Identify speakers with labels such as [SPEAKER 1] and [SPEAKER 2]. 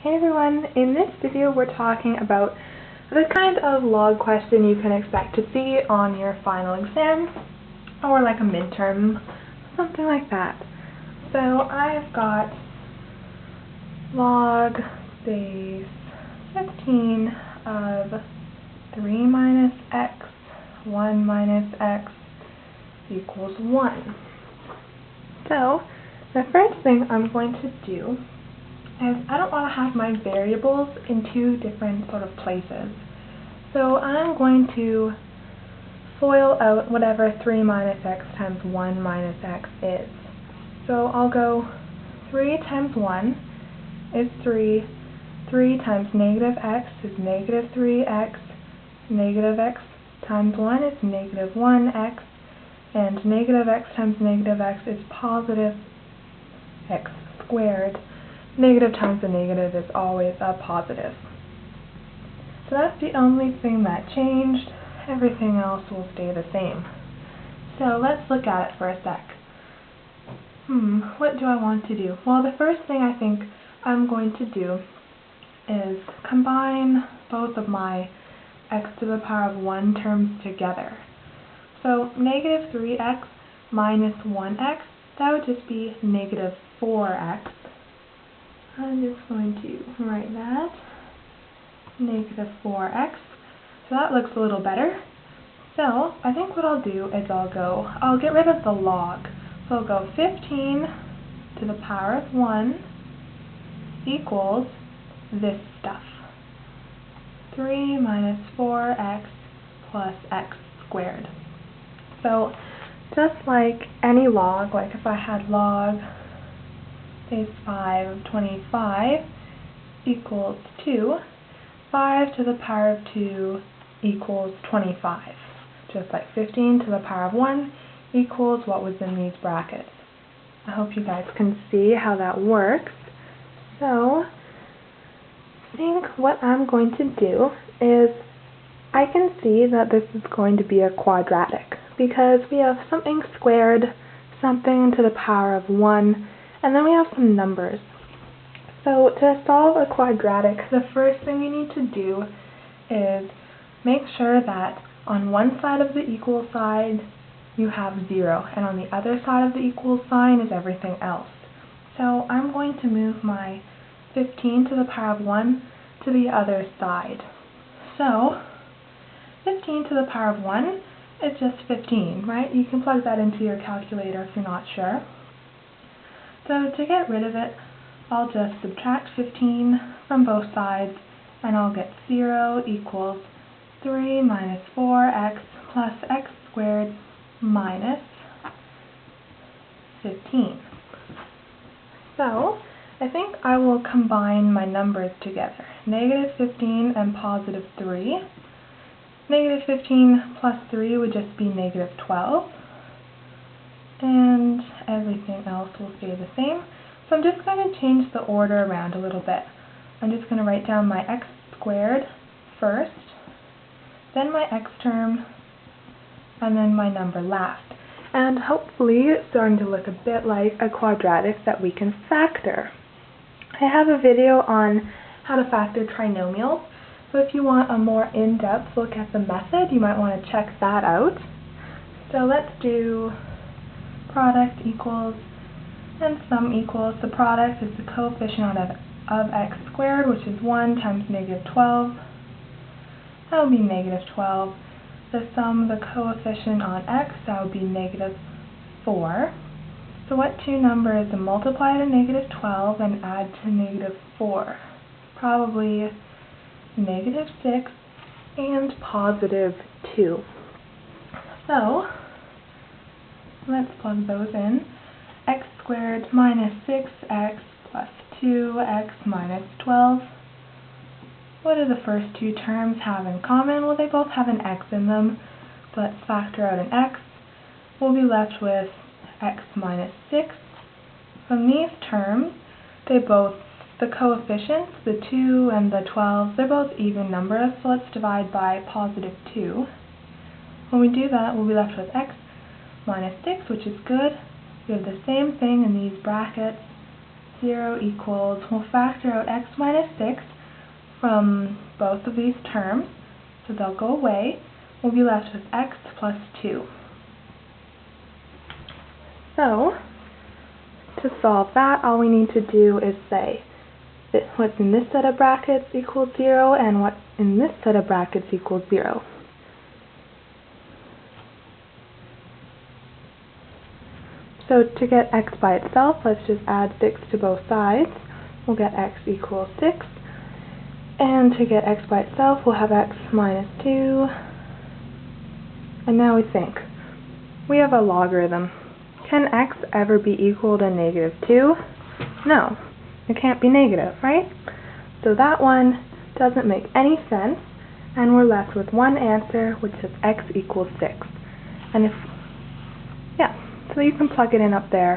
[SPEAKER 1] Hey everyone, in this video we're talking about the kind of log question you can expect to see on your final exam, or like a midterm, something like that. So I've got log base 15 of 3 minus x, 1 minus x equals 1. So the first thing I'm going to do is I don't want to have my variables in two different sort of places. So I'm going to FOIL out whatever 3 minus x times 1 minus x is. So I'll go 3 times 1 is 3, 3 times negative x is negative 3x, negative x times 1 is negative 1x, and negative x times negative x is positive x squared. Negative times a negative is always a positive. So that's the only thing that changed. Everything else will stay the same. So let's look at it for a sec. What do I want to do? Well, the first thing I think I'm going to do is combine both of my x to the power of 1 terms together. So negative 3x minus 1x, that would just be negative 4x. I'm just going to write that, negative 4x, so that looks a little better. So I think what I'll do is I'll get rid of the log. So I'll go 15 to the power of 1 equals this stuff, 3 minus 4x plus x squared. So just like any log, like if I had log base 5 of 25 equals 2, 5 to the power of 2 equals 25. Just like 15 to the power of 1 equals what was in these brackets. I hope you guys can see how that works. So I think what I'm going to do is I can see that this is going to be a quadratic because we have something squared, something to the power of 1, and then we have some numbers. So to solve a quadratic, the first thing you need to do is make sure that on one side of the equal side you have 0, and on the other side of the equal sign is everything else. So I'm going to move my 15 to the power of 1 to the other side. So 15 to the power of 1 is just 15, right? You can plug that into your calculator if you're not sure. So to get rid of it, I'll just subtract 15 from both sides, and I'll get 0 equals 3 minus 4x plus x squared minus 15. So I think I will combine my numbers together. Negative 15 and positive 3. Negative 15 plus 3 would just be negative 12. And everything else will stay the same. So I'm just going to change the order around a little bit. I'm just going to write down my x squared first, then my x term, and then my number last. And hopefully it's starting to look a bit like a quadratic that we can factor. I have a video on how to factor trinomials, so if you want a more in-depth look at the method, you might want to check that out. So let's do product equals and sum equals. The product is the coefficient of x squared, which is 1 times negative 12. That would be negative 12. The sum, the coefficient on x, that would be negative 4. So what two numbers multiply to negative 12 and add to negative 4? Probably negative 6 and positive 2. So let's plug those in. X squared minus 6x plus 2x minus 12. What do the first two terms have in common? Well, they both have an x in them. So let's factor out an x. We'll be left with x minus 6. From these terms, the coefficients, the 2 and the 12, they're both even numbers, so let's divide by positive 2. When we do that, we'll be left with x minus 6, which is good. We have the same thing in these brackets, 0 equals, we'll factor out x minus 6 from both of these terms, so they'll go away. We'll be left with x plus 2. So, to solve that, all we need to do is say that what's in this set of brackets equals 0 and what in this set of brackets equals 0. So to get x by itself, let's just add 6 to both sides. We'll get x equals 6. And to get x by itself, we'll have x minus 2. And now we think. We have a logarithm. Can x ever be equal to negative 2? No, it can't be negative, right? So that one doesn't make any sense, and we're left with one answer, which is x equals 6. And so you can plug it in up there.